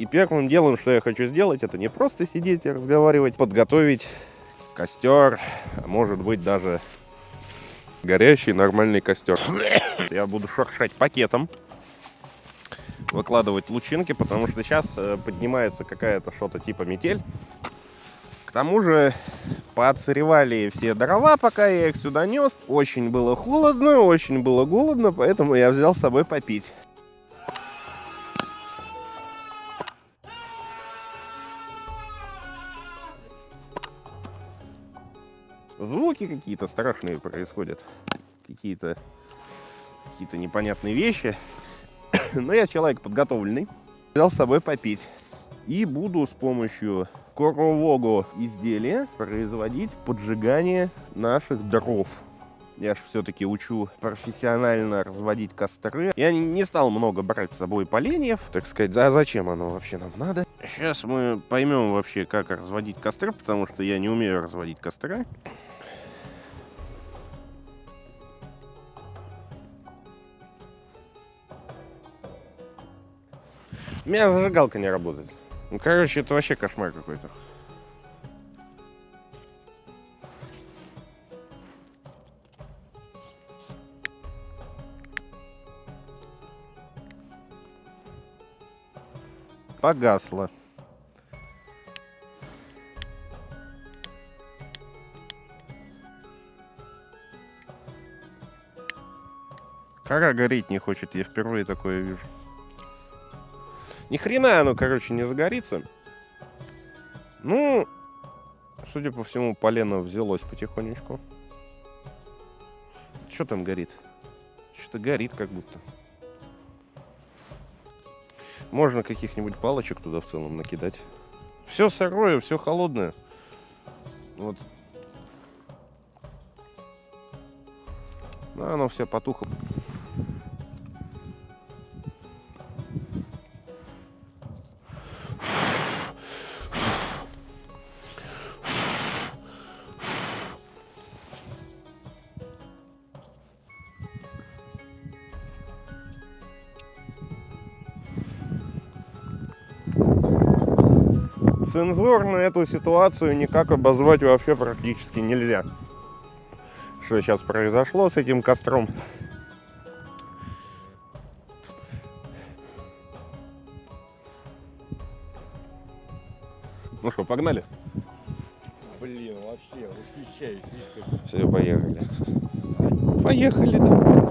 И первым делом, что я хочу сделать, это не просто сидеть и разговаривать, подготовить костер, а может быть даже горящий нормальный костер. Я буду шуршать пакетом, выкладывать лучинки, потому что сейчас поднимается какая-то что-то типа метель. К тому же поотсыревали все дрова, пока я их сюда нес. Очень было холодно, очень было голодно, поэтому я взял с собой попить. Звуки какие-то страшные происходят, какие-то непонятные вещи. Но я человек подготовленный, взял с собой попить. И буду с помощью корового изделия производить поджигание наших дров. Я же все-таки учу профессионально разводить костры. Я не стал много брать с собой поленьев, так сказать, а зачем оно вообще нам надо? Сейчас мы поймем вообще, как разводить костры, потому что я не умею разводить костры. У меня зажигалка не работает. Ну, короче, это вообще кошмар какой-то. Погасло. Кора гореть не хочет, я впервые такое вижу. Ни хрена оно, короче, не загорится. Ну, судя по всему, полено взялось потихонечку. Что там горит? Что-то горит как будто. Можно каких-нибудь палочек туда в целом накидать. Все сырое, все холодное. Вот. Ну, оно все потухло. Цензурно эту ситуацию никак обозвать вообще практически нельзя. Что сейчас произошло с этим костром? Ну что, погнали? Блин, вообще восхищаюсь. Все, поехали. Поехали, да.